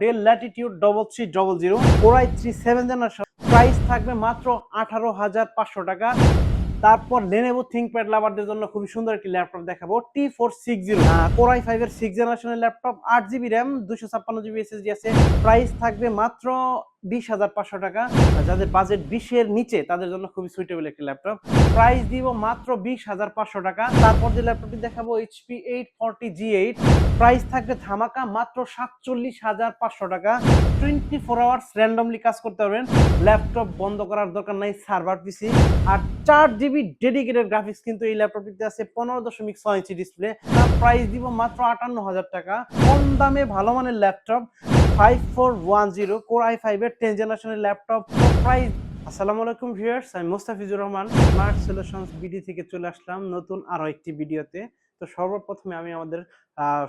Del Latitude 3300 Core i3 7th generation, price থাকবে মাত্র 18,500 টাকা। তারপর Lenovo ThinkPad লাভারদের জন্য খুবই সুন্দর একটি ল্যাপটপ দেখাবো, T460 Core i5 এর 6th জেনারেশনের laptop, 8GB RAM, 256GB SSD আছে। প্রাইস থাকবে মাত্র 20,500 টাকা। যাদের বাজেট 20-এর নিচে তাদের জন্য খুবই সুইটেবল একটি ল্যাপটপ, প্রাইস দিব মাত্র 20,500 টাকা। তারপর যে ল্যাপটপটি দেখাবো HP 840G8, প্রাইস থাকবে ধামাকা মাত্র 47,500 টাকা। 24 আওয়ার্স র্যান্ডমলি কাজ করতে পারবেন, ল্যাপটপ বন্ধ করার দরকার নাই, সার্ভার পিসি। আর 4GB ডেডিকেটেড গ্রাফিক্স কিন্তু এই ল্যাপটপটিতে আছে, 15.6 ইঞ্চি ডিসপ্লে। প্রাইস দিব মাত্র 58,000 টাকা। কম দামে ভালো মানের ল্যাপটপ, 5410 Core i5 এর 10th জেনারেশনের ল্যাপটপ, প্রাইস। আসসালামু আলাইকুম ভিউয়ার্স, আমি Mostafizur Rahman, smart solutions BD থেকে চলে আসলাম নতুন আরো একটি ভিডিওতে। তো সর্বপ্রথমে আমি আমাদের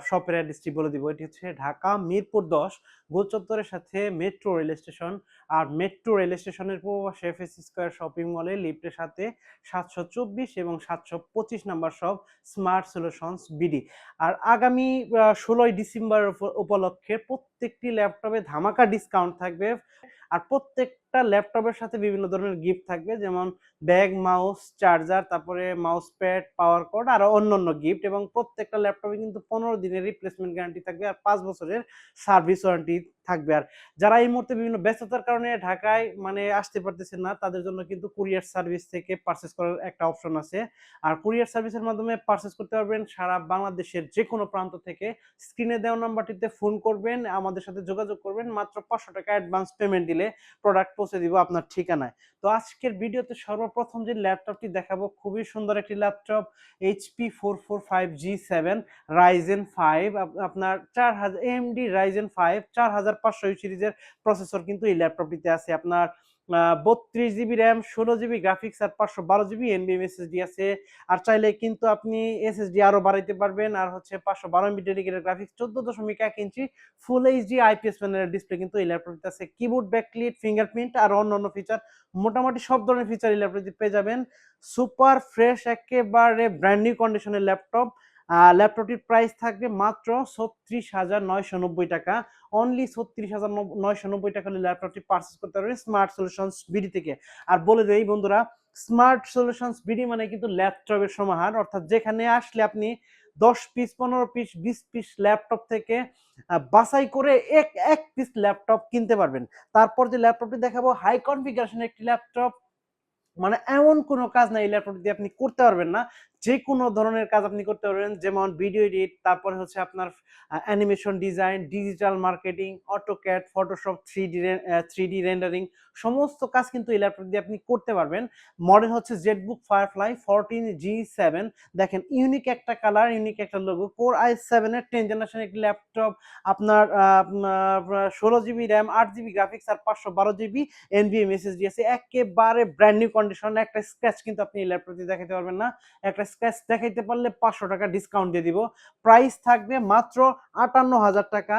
শপের অ্যাড্রেসটি বলে দিব। এটি হচ্ছে ঢাকা মিরপুর 10 গোল চত্বরের সাথে মেট্রো রেল স্টেশন। আর মেট্রো রেল স্টেশনের পূর্ব পাশে এফএস স্কয়ার শপিং মলে লিফটের সাথে 724 এবং 725 number shop, smart solutions BD. আর আগামী 16ই ডিসেম্বর উপলক্ষে প্রত্যেকটি ল্যাপটপে ধামাকা ডিসকাউন্ট থাকবে। আর প্রত্যেকটা ল্যাপটপের সাথে বিভিন্ন ধরনের গিফট থাকবে, যেমন ব্যাগ, মাউস, চার্জার, তারপরে মাউস প্যাড, পাওয়ার কর্ড আর অন্যান্য গিফট। এবং প্রত্যেকটা ল্যাপটপে কিন্তু 15 দিনের রিপ্লেসমেন্ট গ্যারান্টি থাকবে আর 5 বছরের সার্ভিস ওয়ারেন্টি থাকবে। আর যারা এই মুহূর্তে বিভিন্ন ব্যস্ততার কারণে ঢাকায় আসতে পারতেছেন না, তাদের জন্য কিন্তু কুরিয়ার সার্ভিস থেকে পারচেজ করার একটা অপশন আছে। আর কুরিয়ার সার্ভিসের মাধ্যমে পারচেজ করতে পারবেন সারা বাংলাদেশের যে কোনো প্রান্ত থেকে। স্ক্রিনে দেওয়া নাম্বারটিতে ফোন করবেন, আমাদের সাথে যোগাযোগ করবেন, মাত্র 500 টাকা অ্যাডভান্স পেমেন্ট দিলে প্রোডাক্ট পৌঁছে দিব আপনার ঠিকানায়। তো আজকের ভিডিওতে সর্বপ্রথম যে ল্যাপটপটি দেখাবো, খুবই সুন্দর একটি ল্যাপটপ, HP 445G7 Ryzen 5, আপনার 4000 AMD Ryzen 5 4500 সিরিজের প্রসেসর কিন্তু এই ল্যাপটপটিতে আছে। আপনার 32GB RAM, 16GB গ্রাফিক্স আর 512GB NVMe SSD আছে। আর চাইলে কিন্তু আপনি SSD আরো বাড়াইতে পারবেন। আর হচ্ছে 512MB dedicated graphics, 14.1 inch full HD IPS প্যানেলের ডিসপ্লে কিন্তু এই ল্যাপটপটিতে আছে। কিবোর্ড, ব্যাকলিট, ফিঙ্গারপ্রিন্ট আর অন্যান্য ফিচার, মোটামুটি সব ধরনের ফিচার এই ল্যাপটপটিতে পেয়ে যাবেন। সুপার ফ্রেশ, একেবারে ব্র্যান্ড নিউ কন্ডিশনের ল্যাপটপ। ল্যাপটপটির প্রাইস থাকবে মাত্র 36,990 টাকা। অনলি 36,990 টাকা হলে ল্যাপটপটি পারচেজ করতে পারবেন স্মার্ট সলিউশনস বিডি থেকে। আর বলে দেই বন্ধুরা, স্মার্ট সলিউশনস বিডি মানে কিন্তু ল্যাপটপের সমাহার, অর্থাৎ যেখানে আসলে আপনি 10 পিস, 15 পিস, 20 পিস ল্যাপটপ থেকে বাছাই করে এক পিস ল্যাপটপ কিনতে পারবেন। তারপর যে ল্যাপটপটি দেখাবো, হাই কনফিগারেশনের একটি ল্যাপটপ, এমন কোনো কাজ নাই এই ল্যাপটপ দিয়ে আপনি করতে পারবেন না। যে কোনো ধরনের কাজ আপনি করতে পারবেন, যেমন ভিডিও এডিট, তারপরে হচ্ছে আপনার animation design, digital marketing, AutoCAD, Photoshop, 3D rendering, সমস্ত কাজ কিন্তু এই ল্যাপটপ দিয়ে আপনি করতে পারবেন। মডেল হচ্ছে জেটবুক ফায়ারফ্লাই 14G7। দেখেন, ইউনিক একটা কালার, ইউনিক একটা লোগো। কোর i7 এর 10th জেনারেশন একটি ল্যাপটপ, আপনার 16GB RAM, 8GB গ্রাফিক্স আর 512GB NVMe SSD আছে। একেবারে ব্র্যান্ড নিউ কন্ডিশন, একটা স্ক্র্যাচ কিন্তু আপনি এই ল্যাপটপে দেখাতে পারবেন না। একটা স্ক্র্যাচ দেখাইতে পারলে 500 টাকা ডিসকাউন্ট দিয়ে দিব। প্রাইস থাকবে মাত্র 58,000 টাকা।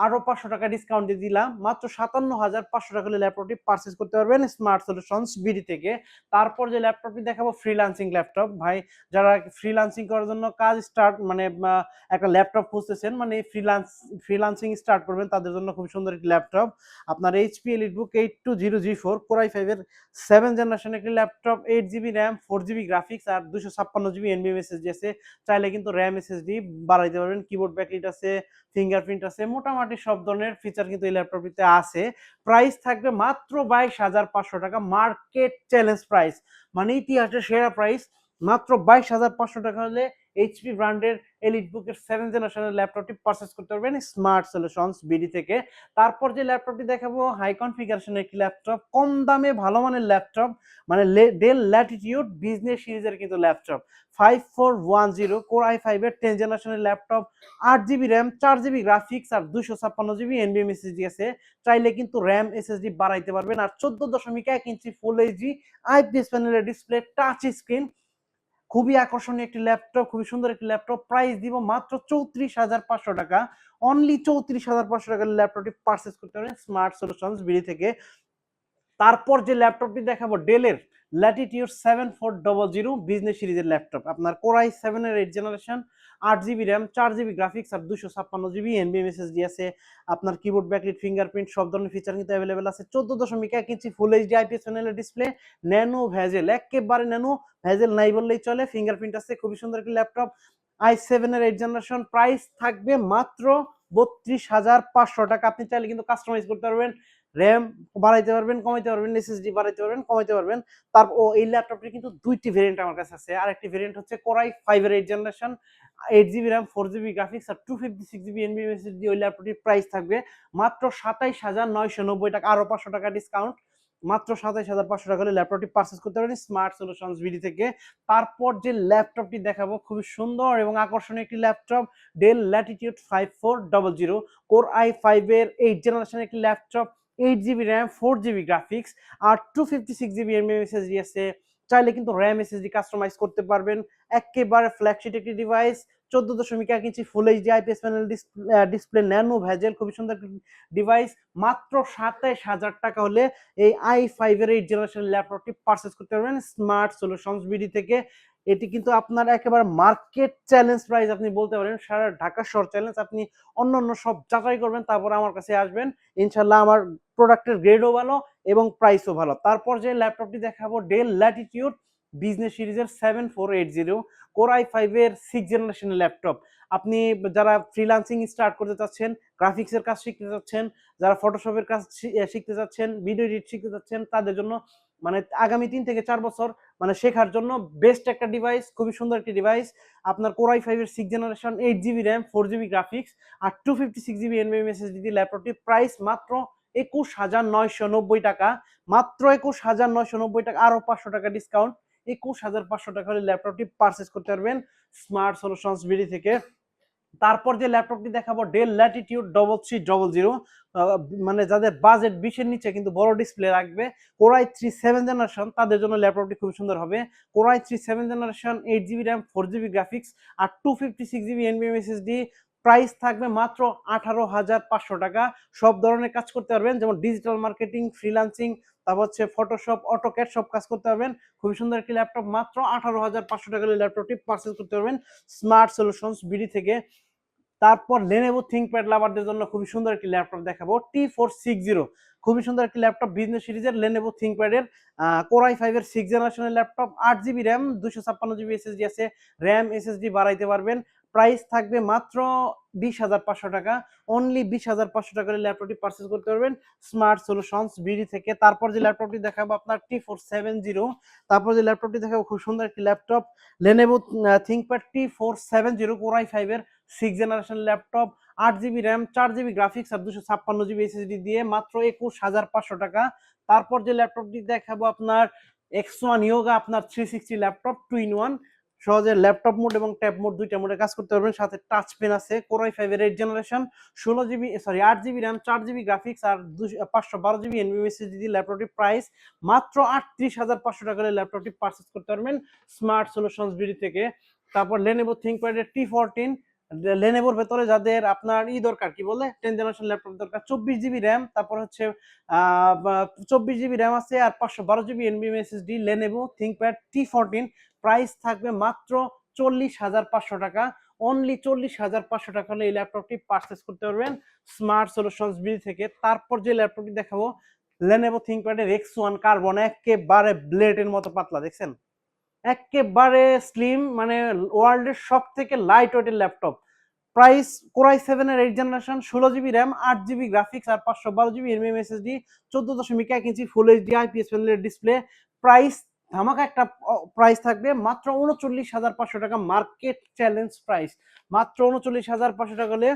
আরো 500 টাকা ডিসকাউন্ট দিয়ে দিলাম, মাত্র 57,500 টাকা হলে ল্যাপটপটি পারচেজ করতে পারবেন স্মার্ট সলিউশনস বিডি থেকে। তারপর যে ল্যাপটপটি দেখাবো, ফ্রিল্যান্সিং ল্যাপটপ। ভাই, যারা ফ্রিল্যান্সিং করার জন্য কাজ স্টার্ট একটা ল্যাপটপ খুঁজতেছেন, ফ্রিল্যান্সিং স্টার্ট করবেন, তাদের জন্য খুব সুন্দর একটি ল্যাপটপ। আপনার HP EliteBook 8200G4 Core i5 এর 7th জেনারেশন একটি laptop, 8GB RAM, 4GB graphics আর 256GB NVMe SSD আছে। চাইলে কিন্তু RAM SSD বাড়াইতে পারবেন। কিবোর্ড, ব্যাকলিট আছে, ফিঙ্গারপ্রিন্ট আছে, মোটামুটি সব ধরনের ফিচার কিন্তু এই ল্যাপটপটিতে আছে। প্রাইস থাকবে মাত্র 22,500 টাকা, মার্কেট চ্যালেঞ্জ প্রাইস, ইতিহাসের সেরা প্রাইস। মাত্র 22,500 টাকা হলে HP ব্র্যান্ডের এলিটবুকের 7th জেনারেশনের ল্যাপটপটি পারচেজ করতে পারবেন স্মার্ট সলিউশনস বিডি থেকে। তারপর যে ল্যাপটপটি দেখাবো, হাই কনফিগারেশনের একটি ল্যাপটপ, কম দামে ভালো মানের ল্যাপটপ, ডেল ল্যাটিটিউড বিজনেস সিরিজের কিন্তু ল্যাপটপ, 5410 Core i5 এর 10th জেনারেশনের laptop, 8GB RAM, 4GB graphics আর 256GB NVMe SSD আছে। চাইলে কিন্তু RAM SSD বাড়াইতে পারবেন। আর 14.1 ইঞ্চি ফুল এইচডি IPS প্যানেলের ডিসপ্লে, টাচ স্ক্রিন, খুবই আকর্ষণীয় একটি ল্যাপটপ, খুবই সুন্দর একটি ল্যাপটপ। প্রাইস দিব মাত্র 34,500 টাকা। অনলি 34,500 টাকার ল্যাপটপটি পারচেজ করতে পারেন স্মার্ট সলিউশনস বিডি থেকে। তারপর যে ল্যাপটপটি দেখাবো, ডেলের ল্যাটিটিউড 7400 বিজনেস সিরিজের ল্যাপটপ। আপনার কোর i7 এর 8 generation, 8 GB RAM, 4 GB graphics আর 256 জিবি এনবিএম এসএসডি আছে। আপনার কিবোর্ড ব্যাকলিট ফিঙ্গারপ্রিন্ট সব ধরনের ফিচার কিন্তু অ্যাভেলেবেল আছে। 14.1 ইঞ্চি ফুল এইচডি আইপিএস প্যানেলের ডিসপ্লে, ন্যানো ভেজেল, একেবারে ন্যানো ভেজেল নাই বললেই চলে, ফিঙ্গারপ্রিন্ট আছে, খুবই সুন্দর একটি ল্যাপটপ। i7 এর 8 জেনারেশন, প্রাইস থাকবে মাত্র 32,500 টাকা। আপনি চাইলে কিন্তু কাস্টমাইজ করতে পারবেন, র্যাম বাড়াইতে পারবেন, কমাইতে পারবেন, এসএসডি বাড়াইতে পারবেন, কমাইতে পারবেন। এই ল্যাপটপটি কিন্তু দুইটি ভেরিয়েন্ট আমার কাছে আছে। আরেকটি ভেরিয়েন্ট হচ্ছে কোর i5 এর 8 generation, 8 GB RAM, 4 GB graphics আর 256 জিবি এনবিএম এসএসডি। ওই ল্যাপটপটির প্রাইস থাকবে মাত্র 27,990 টাকা, আরো 500 টাকা ডিসকাউন্ট। মাত্র 27,500 টাকা হলে ল্যাপটপটি পারচেজ করতে পারেন স্মার্ট সলিউশনস বিডি থেকে। তারপর যে ল্যাপটপটি দেখাবো, খুবই সুন্দর এবং আকর্ষণীয় একটি laptop, del Latitude 5400, core i5 এর 8 জেনারেশনের একটি laptop, 8 GB RAM, 4 GB graphics আর 256 জিবি এনবিএম এসএসডি আছে। চাইলে কিন্তু র্যাম এসএসডি কাস্টমাইজ করতে পারবেন। একেবারে ফ্ল্যাগশিপ একটি device, 14.1 inch full HD IPS panel display, nano bezel, খুবই সুন্দর ডিভাইস। মাত্র 27,000 টাকা হলে এই i5 এর 8 জেনারেশন ল্যাপটপটি পারচেজ করতে পারবেন স্মার্ট সলিউশনস বিডি থেকে। এটি কিন্তু আপনার একেবারে মার্কেট চ্যালেঞ্জ প্রাইস আপনি বলতে পারেন, সারা ঢাকা শহর চ্যালেঞ্জ। আপনি অন্য অন্য সব যাচাই করবেন, তারপর আমার কাছে আসবেন, ইনশাল্লাহ আমার প্রোডাক্টের গ্রেডও ভালো এবং প্রাইসও ভালো। তারপর যে ল্যাপটপটি দেখাবো, ডেল ল্যাটিটিউড বিজনেস সিরিজের 7480, কোর i5 এর 6 জেনারেশনের ল্যাপটপ। আপনি যারা ফ্রিল্যান্সিং স্টার্ট করতে চাচ্ছেন, গ্রাফিক্সের কাজ শিখতে চাচ্ছেন, যারা ফটোশপের কাজ শিখতে চাচ্ছেন, ভিডিও এডিট শিখতে চাচ্ছেন, তাদের জন্য মানে আগামী 3 থেকে 4 বছর মানে শেখার জন্য বেস্ট একটা ডিভাইস, খুবই সুন্দর একটি ডিভাইস। আপনার কোর i5 এর 6 generation, 8 GB RAM, 4 GB graphics আর 256 জিবি এনভিএম এসএসডি ল্যাপটপটির প্রাইস মাত্র 21,990 টাকা। মাত্র 21,990 টাকা, আরো 500 টাকা ডিসকাউন্ট, 21,500 টাকা হলে ল্যাপটপটি পারচেজ করতে পারবেন স্মার্ট সলিউশনস বিডি থেকে। তারপর যে ল্যাপটপটি দেখাবো, ডেল ল্যাটিটিউড 3300, মানে যাদের বাজেট 20-এর নিচে কিন্তু বড় ডিসপ্লে রাখবে, কোর i3 7 জেনারেশন, তাদের জন্য ল্যাপটপটি খুব সুন্দর হবে। Core i3 7 generation, 8 GB RAM, 4 GB graphics আর 256 জিবি এনভিএম এসএসডি। প্রাইস থাকবে মাত্র 18,500 টাকা। সব ধরনের কাজ করতে পারবেন, যেমন ডিজিটাল মার্কেটিং, ফ্রিল্যান্সিং, তারপর হচ্ছে ফটোশপ, অটোক্যাড সব কাজ করতে পারবেন। খুবই সুন্দর একটি ল্যাপটপ, মাত্র 18,500 টাকা ল্যাপটপটি পারচেজ করতে পারবেন স্মার্ট সলিউশনস বিডি থেকে। তারপর লেনোভো থিংকপ্যাড লাভারদের জন্য খুবই সুন্দর একটি ল্যাপটপ দেখাবো, T460, খুবই সুন্দর একটি ল্যাপটপ, বিজনেস সিরিজের লেনোভো থিংকপ্যাডের কোর i5 এর 6 জেনারেশনের laptop, 8 GB RAM, 256 GB SSD আছে, র্যাম এসএসডি বাড়াইতে পারবেন। প্রাইস থাকবে মাত্র 20,500 টাকা, অনলি 20,500 টাকা ল্যাপটপটি পারচেজ করতে পারবেন স্মার্ট সলিউশনস বিডি থেকে। তারপর যে ল্যাপটপটি দেখাবো আপনার T470, তারপর যে ল্যাপটপটি দেখাবো খুব সুন্দর একটি laptop, Lenovo ThinkPad T470, core i5 এর 6 generation laptop, 8 GB RAM, 4 GB graphics আর 256 জিবি এসএসডি দিয়ে মাত্র 21,500 টাকা। তারপর যে ল্যাপটপটি দেখাবো আপনার X1 ইয়োগা, আপনার 360 ল্যাপটপ, 2-in-1, সহজে ল্যাপটপ মোড এবং ট্যাব মোড দুইটা মোডে কাজ করতে পারবেন, সাথে টাচ পেন আছে। কোর i5 এর 8 generation, 8 GB RAM, 4 GB graphics আর 512 জিবি এনভিএম এসএসডি দিয়ে ল্যাপটপটির প্রাইস মাত্র 38,500 টাকা ল্যাপটপটি পারচেজ করতে পারবেন স্মার্ট সলিউশনস বিডি থেকে। তারপর লেনোভো থিংকপ্যাড এর T14, লেনোভোর ভেতরে যাদের আপনার দরকার, কি বলে 10 জেনারেশন ল্যাপটপ দরকার, 24 জিবি র্যাম, তারপর হচ্ছে 24 জিবি র্যাম আছে আর 512 GB NVMe SSD, Lenovo ThinkPad T14। Price থাকবে মাত্র 40,500 টাকা, অনলি 40,500 টাকা হলে এই ল্যাপটপটি পারচেজ করতে পারবেন স্মার্ট সলিউশনস বিডি থেকে। তারপর যে ল্যাপটপটি দেখাবো, লেনোভো থিংকপ্যাডের X1 কার্বন, একেবারে ব্লেডের মতো পাতলা, দেখছেন, একেবারে স্লিম, মানে ওয়ার্ল্ডের সব থেকে লাইট ওয়েটের ল্যাপটপ। প্রাইস কোর i7 এর 8 generation, 16 GB RAM, 8 GB graphics আর 512 GB NVMe SSD, 14.1 inch full HD IPS প্যানেলের ডিসপ্লে। প্রাইস ধামাকা একটা প্রাইস থাকবে, মাত্র 39,500 টাকা, মার্কেট চ্যালেঞ্জ প্রাইস। মাত্র 39,500 টাকা হলে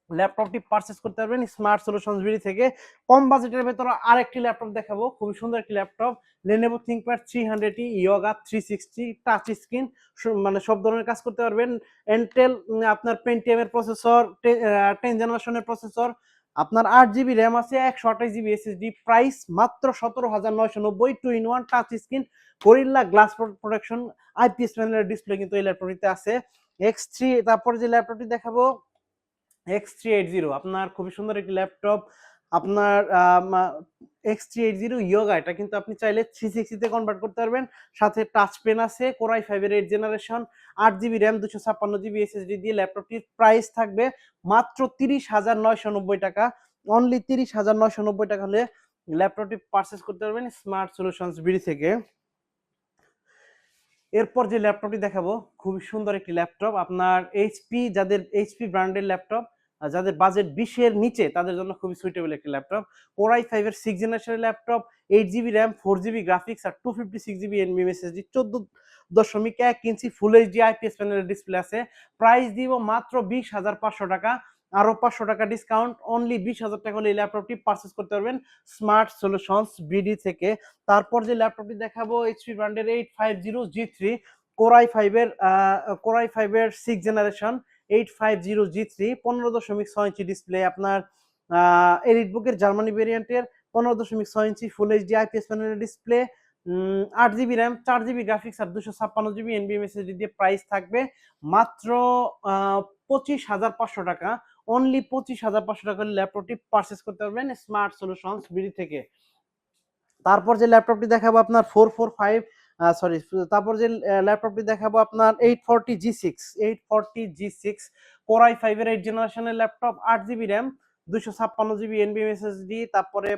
ল্যাপটপটি পারচেজ করতে পারবেন স্মার্ট সলিউশনস বিডি থেকে। কম বাজেটের ভেতরে আরেকটি ল্যাপটপ দেখাবো, খুবই সুন্দর একটি laptop, Lenovo ThinkPad 300 yoga 360, touch screen, মানে সব ধরনের কাজ করতে পারবেন। ইন্টেল আপনার পেন্টিয়াম এর প্রসেসর, 10 জেনারেশনের প্রসেসর, আপনার 8 জিবি র্যাম আছে, 128 জিবি এসএসডি। প্রাইস মাত্র 17,990, 2-in-1 touch screen, গরিল্লা glass protection, IPS প্যানেলের ডিসপ্লে কিন্তু এই ল্যাপটপটিতে আছে। X3, তারপর যে ল্যাপটপটি দেখাবো X380, আপনার খুবই সুন্দর একটি ল্যাপটপ, আপনার X380 ইয়োগা, এটা কিন্তু আপনি চাইলে 360 তে কনভার্ট করতে পারবেন। সাথে টাচ পেন আছে, কোরাই 5 এর 8 generation, 8GB RAM, 256GB SSD দিয়ে ল্যাপটপটির প্রাইস থাকবে মাত্র 30,990 টাকা। অনলি 30,990 টাকা হলে ল্যাপটপটি পারচেজ করতে পারবেন স্মার্ট সলিউশনস বিডি থেকে। এরপর যে ল্যাপটপটি দেখাবো খুবই সুন্দর একটি ল্যাপটপ, আপনার এইচপি, যাদের এইচপি ব্র্যান্ডের ল্যাপটপ, যাদের বাজেট 20 এর নিচে তাদের জন্য খুবই সুইটেবল একটি ল্যাপটপ। কোরাই 5 এর 6 জেনারেশনের laptop, 8GB RAM, 4GB graphics আর 256GB NVMe SSD, 14.1 inch full HD IPS প্যানেলের ডিসপ্লে আছে। প্রাইস দিব মাত্র 20,500 টাকা, আরো 500 টাকা ডিসকাউন্ট, অনলি 20,000 টাকা হলে এই ল্যাপটপটি পারচেজ করতে পারবেন স্মার্ট সলিউশনস বিডি থেকে। তারপর যে ল্যাপটপটি দেখাবো এইচপি ব্র্যান্ডের 850G3, কোরাই 5 এর 6 জেনারেশন, 850G3, 15.6 ইঞ্চি ডিসপ্লে, আপনার এলিট বুকের জার্মানি ভেরিয়েন্টের 15.6 ইঞ্চি ফুল এইচডি আইপিএস প্যানেলের display, 8GB RAM, 4GB graphics আর 256GB এনভিএম এসএসডি দিয়ে প্রাইস থাকবে মাত্র 25,500 টাকা। অনলি 25,500 টাকা ল্যাপটপটি পারচেজ করতে পারবেন স্মার্ট সলিউশনস বিডি থেকে। তারপর যে ল্যাপটপটি দেখাবো আপনার 445 সরি তারপর যে ল্যাপটপটি দেখাবো আপনার 840G6 কোরাই 5 এর 8 জেনারেশনের laptop, 8GB RAM, 256GB NVMe SSD, তারপরে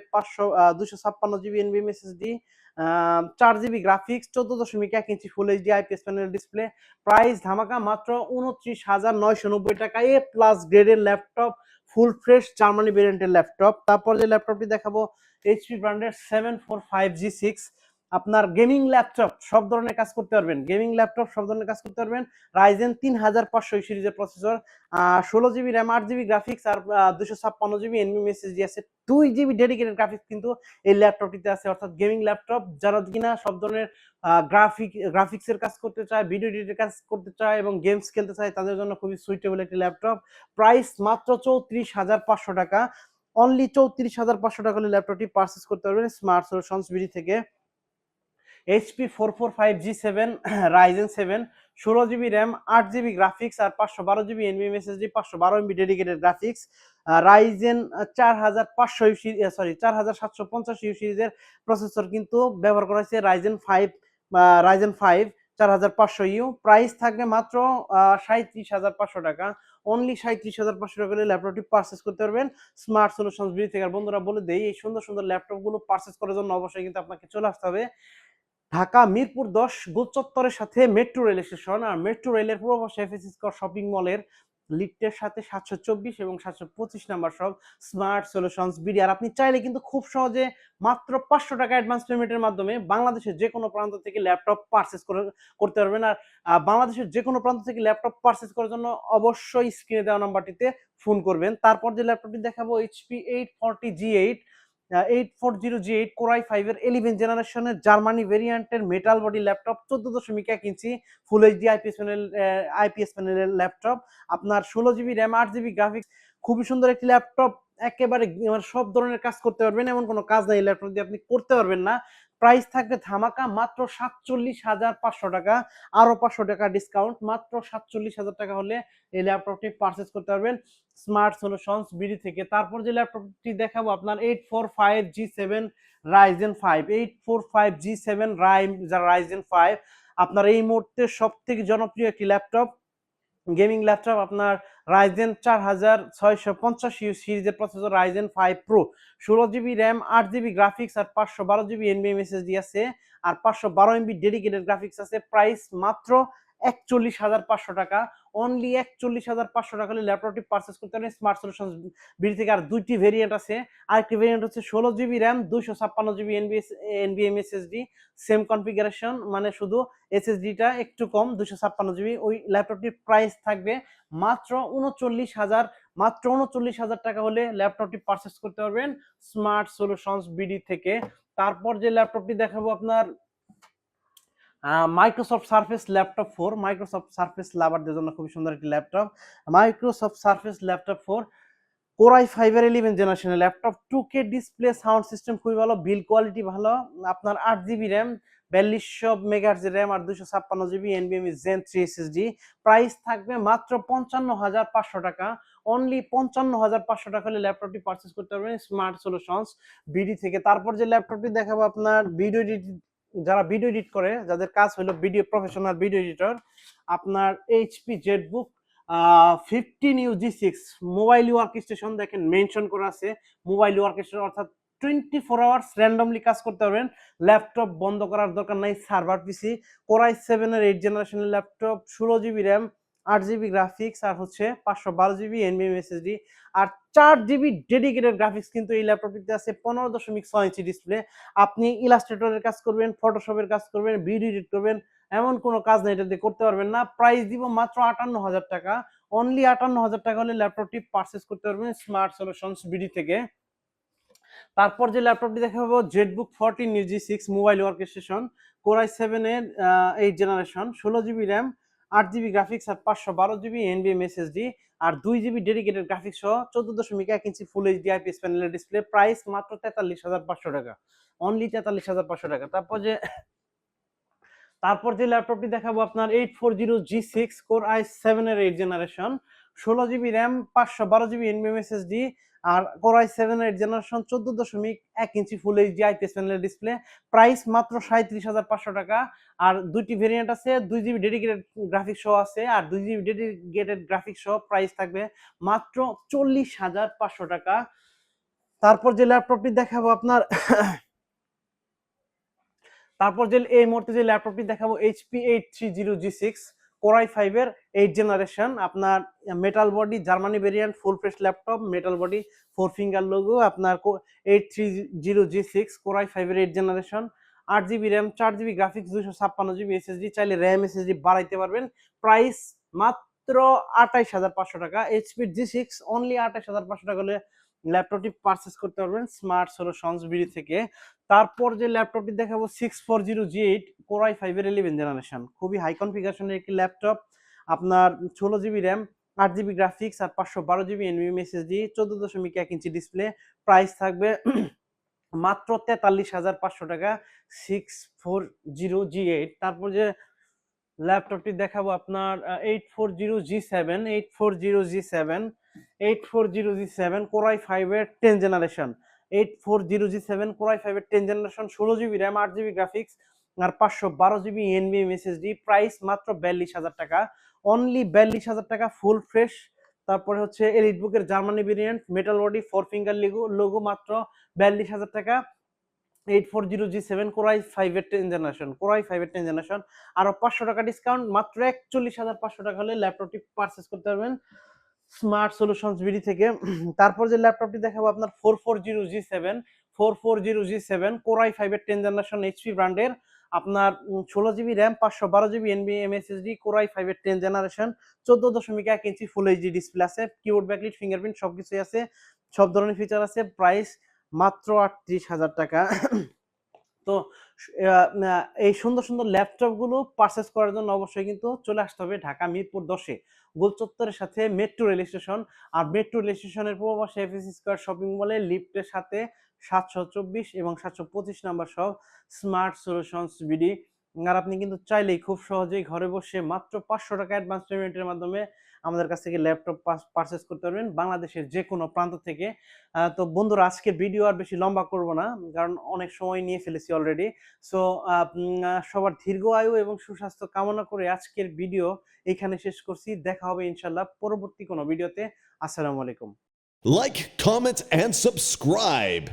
256GB NVMe SSD, 4GB graphics, 14.1 inch full HD IPS panel display. Price ধামাকা মাত্র 29,990 টাকা। এ প্লাস গ্রেডের ল্যাপটপ, ফুল ফ্রেশ জার্মানি ভেরিয়েন্টের ল্যাপটপ। তারপর যে ল্যাপটপটি দেখাবো এইচপি ব্র্যান্ডের 745G6, আপনার গেমিং ল্যাপটপ সব ধরনের কাজ করতে পারবেন, গেমিং ল্যাপটপ সব ধরনের কাজ করতে পারবেন। রাইজেন 3500 সিরিজের processor, 16GB RAM, 8GB graphics আর 256GB এনভিএম এসএসডি আছে। 2GB ডেডিকেটেড গ্রাফিক্স কিন্তু এই ল্যাপটপটিতে আছে, অর্থাৎ গেমিং ল্যাপটপ যারা কিনা সব ধরনের গ্রাফিক্সের কাজ করতে চায়, ভিডিও এডিটের কাজ করতে চায় এবং গেমস খেলতে চায় তাদের জন্য খুবই সুইটেবল একটি ল্যাপটপ। প্রাইস মাত্র 34,500 টাকা। অনলি 34,500 টাকা হলে ল্যাপটপটি পারচেজ করতে পারবেন স্মার্ট সলিউশনস বিডি থেকে। HP 445G7 Ryzen 7, 16GB RAM, 8GB graphics আর 512GB NVMe SSD, 512MB dedicated graphics, Ryzen 4750 সিরিজের প্রসেসর কিন্তু ব্যবহার করা হয়েছে রাইজেন 5 4500U। প্রাইস থাকবে মাত্র 37,500 টাকা। অনলি 37,500 টাকা হলে ল্যাপটপটি পারচেজ করতে পারবেন স্মার্ট সলিউশনস বিডি থেকে। আর বন্ধুরা বলে দেই, এই সুন্দর সুন্দর ল্যাপটপগুলো পারচেজ করার জন্য অবশ্যই কিন্তু আপনাকে চলে আসতে হবে ঢাকা মিরপুর 10 গোল চত্বরের সাথে মেট্রো রেল স্টেশন, আর মেট্রো রেলের পূর্ব পাশে এফএসসি স্কয়ার শপিং মলের লিফটের সাথে 724 এবং 725 নাম্বার সব স্মার্ট সলিউশনস বিডি। আর আপনি চাইলে কিন্তু খুব সহজে মাত্র 500 টাকা অ্যাডভান্স পেমেন্টের মাধ্যমে বাংলাদেশের যে কোনো প্রান্ত থেকে ল্যাপটপ পারচেজ করতে পারবেন। আর বাংলাদেশের যে কোনো প্রান্ত থেকে ল্যাপটপ পারচেজ করার জন্য অবশ্যই স্ক্রিনে দেওয়া নাম্বারটিতে ফোন করবেন। তারপর যে ল্যাপটপটি দেখাবো HP 840G8 কোরাই 5 এর 11 জেনারেশনের জার্মানি ভেরিয়েন্টের metal body laptop, 14.1 inch full HD IPS প্যানেলের ল্যাপটপ, আপনার 16GB র্যাম, 8GB গ্রাফিক্স। খুবই সুন্দর একটি ল্যাপটপ, একেবারে সব ধরনের কাজ করতে পারবেন, এমন কোনো কাজ নাই ল্যাপটপ দিয়ে আপনি করতে পারবেন না। প্রাইস থাকবে ধামাকা মাত্র 47,500 টাকা, আরো 500 টাকা ডিসকাউন্ট, মাত্র 47,000 টাকা হলে এই ল্যাপটপটি পারচেজ করতে পারবেন স্মার্ট সলিউশনস বিডি থেকে। তারপর যে ল্যাপটপটি দেখাবো আপনার 845G7 রাইজেন 5, 845G7 রাইজেন 5, আপনার এই মুহূর্তে সব থেকে জনপ্রিয় একটি ল্যাপটপ, গেমিং ল্যাপটপ। আপনার রাইজেন 4650 সিরিজের processor, Ryzen 5 pro, 16GB RAM, 8GB graphics আর 512GB এনভিএম এসএসডি আছে আর 512MB ডেডিকেটেড গ্রাফিক্স আছে। প্রাইস মাত্র 41,500 টাকা। অনলি 41,500 টাকা হলে ল্যাপটপটি পারচেজ করতে পারেন স্মার্ট সলিউশনস বিডি থেকে। আর দুইটি ভেরিয়েন্ট আছে, আরেকটি ভেরিয়েন্ট হচ্ছে 16GB RAM, 256GB NVMe SSD, same configuration, মানে শুধু এসএসডিটা একটু কম, 256GB। ওই ল্যাপটপটির প্রাইস থাকবে মাত্র 39,000 টাকা হলে ল্যাপটপটি পারচেজ করতে পারবেন স্মার্ট সলিউশনস বিডি থেকে। তারপর যে ল্যাপটপটি দেখাবো আপনার Microsoft Surface laptop 4, Microsoft Surface লাভারদের জন্য খুবই সুন্দর একটি laptop, Microsoft Surface laptop 4 core i 5 এর 11 জেনারেশনের laptop, 2K display, sound system খুবই ভালো, বিল কোয়ালিটি ভালো, আপনার 8GB র্যাম, 4200 মেগাহার্টজ র্যাম আর 256GB NVMe gen 3 SSD. Price থাকবে মাত্র 55,500 টাকা। অনলি 55,500 টাকা হলে ল্যাপটপটি পারচেজ করতে পারবেন স্মার্ট সলিউশনস বিডি থেকে। তারপর যে ল্যাপটপটি দেখাবো আপনার ভিডিও এডিট, যারা ভিডিও এডিট করে, যাদের কাজ হলো ভিডিও প্রফেশনাল ভিডিও এডিটর, আপনার HP Jetbook 15 UG6 mobile work station দেখেন মেনশন করা আছে, মোবাইল ওয়ার্ক স্টেশন অর্থাৎ 24 আওয়ার্স র্যান্ডমলি কাজ করতে পারবেন। ল্যাপটপ বন্ধ করার দরকার নাই, সার্ভার পিসি, কোরাই 7 এর 8 জেনারেশনের laptop, 16GB RAM, 8GB graphics, আর হচ্ছে 512GB NVMe SSD, আর 4GB ডেডিকেটেড গ্রাফিক্স কিন্তু এই ল্যাপটপটিতে আছে। 15.6 ইঞ্চি ডিসপ্লে। আপনি ইলাস্ট্রেটরের কাজ করবেন, ফটোশপের কাজ করবেন, ভিডিও এডিট করবেন, এমন কোনো কাজ না এটা দিয়ে করতে পারবেন না। প্রাইস দিব মাত্র 58,000 টাকা। অনলি 58,000 টাকা হলে ল্যাপটপটি পারচেজ করতে পারবেন স্মার্ট সলিউশনস বিডি থেকে। তারপর যে ল্যাপটপটি দেখাবো ZBook 14 UG6 mobile work station, core i 7 এর 8 generation, 16GB RAM, 8GB graphics, আর 512GB NVMe SSD, আর 2GB ডেডিকেটেড গ্রাফিক্স সহ 14.1 ইঞ্চি ফুল এইচডি আইপিএস প্যানেলের ডিসপ্লে। প্রাইস মাত্র 43,500 টাকা, অনলি 43,500 টাকা। তারপর যে ল্যাপটপটি দেখাবো আপনার 840G6 কোর i7 এর 8 generation, 16GB RAM, 512GB NVMe SSD, আর কোর i7 এর 8 generation, 14.1 inch full HD IPS প্যানেলের ডিসপ্লে। প্রাইস মাত্র 37,500 টাকা। আর দুইটি ভেরিয়েন্ট আছে, 2GB ডেডিকেটেড গ্রাফিক্স সহ আছে, আর 2GB ডেডিকেটেড গ্রাফিক্স সহ প্রাইস থাকবে মাত্র 40,500 টাকা। তারপর যে ল্যাপটপটি দেখাবো আপনার এই মুহূর্তে যে ল্যাপটপটি দেখাবো HP 830G6 কোরাই 5 এর 8 জেনারেশন, আপনার metal body Germany variant, full fresh laptop, metal body, 4 finger logo, আপনার 830G6 কোরাই 5 এর 8 generation, 8GB RAM, 4GB graphics, 256GB SSD, চাইলে র্যাম SSD বাড়াইতে পারবেন। প্রাইস মাত্র 28,500 টাকা। HP G6 অনলি 28,500 টাকা হলে ল্যাপটপটি পারচেজ করতে পারবেন স্মার্ট সলিউশনস বিডি থেকে। তারপর যে ল্যাপটপটি দেখাবো 640G8 কোরাই 5 এর 11 জেনারেশন, খুবই হাই কনফিগারেশনের একটি ল্যাপটপ, আপনার 16GB র্যাম, 8GB গ্রাফিক্স, আর 512GB NVMe SSD, 14.1 inch display. Price থাকবে মাত্র 43,500 টাকা 640G8। তারপর যে ল্যাপটপটি দেখাবো আপনার 840G7 কোরাই 5 এর 10 জেনারেশন, 840G7 কোরাই 5 এর 10 generation, 16GB RAM, 8GB graphics, আর 512GB NVMe SSD। প্রাইস মাত্র 42,000 টাকা, অনলি 42,000 টাকা ফুল ফ্রেশ। তারপরে হচ্ছে এলিট বুকের Germany variant, metal body, 4 finger logo, মাত্র 42,000 টাকা। 840G7 কোরাই 5 এর 10 জেনারেশন, আরো 500 টাকা ডিসকাউন্ট, মাত্র 41,500 টাকা হলে ল্যাপটপটি পারচেজ করতে পারবেন স্মার্ট সলিউশনস বিডি থেকে। তারপর যে ল্যাপটপটি দেখাবো আপনার 440G7 কোরাই 5 এর 10 জেনারেশন এইচপি ব্র্যান্ডের, আপনার 16GB RAM, 512GB NVMe SSD, core i 5 এর 10 generation, 14.1 inch full HD display আছে, কিবোর্ড ব্যাকলিট, ফিঙ্গারপ্রিন্ট সবকিছুই আছে, সব ধরনের ফিচার আছে। প্রাইস মাত্র 38,000 টাকা। তো এই সুন্দর সুন্দর ল্যাপটপ গুলো পারচেজ করার জন্য অবশ্যই কিন্তু চলে আসতে হবে ঢাকা মিরপুর 10-এ গোল চত্বরের সাথে মেট্রো রেল স্টেশন, আর মেট্রো রেল স্টেশনের পূর্ব পাশে এফএসি স্কয়ার শপিং মলে লিফটের সাথে 724 এবং 725 নাম্বার সহ স্মার্ট সলিউশনস বিডি। আর আপনি কিন্তু চাইলেই খুব সহজেই ঘরে বসে মাত্র 500 টাকা অ্যাডভান্স পেমেন্টের মাধ্যমে আমাদের কাছ থেকে ল্যাপটপ পারচেজ করতে পারবেন বাংলাদেশের যে কোনো প্রান্ত থেকে। তো বন্ধুরা, আজকে ভিডিও আর বেশি লম্বা করব না, কারণ অনেক সময় নিয়ে ফেলেছি অলরেডি। সো সবার দীর্ঘ আয়ু এবং সুস্বাস্থ্য কামনা করে আজকের ভিডিও এখানে শেষ করছি। দেখা হবে ইনশাল্লাহ পরবর্তী কোনো ভিডিওতে। আসসালামু আলাইকুম। Like, comment, and subscribe.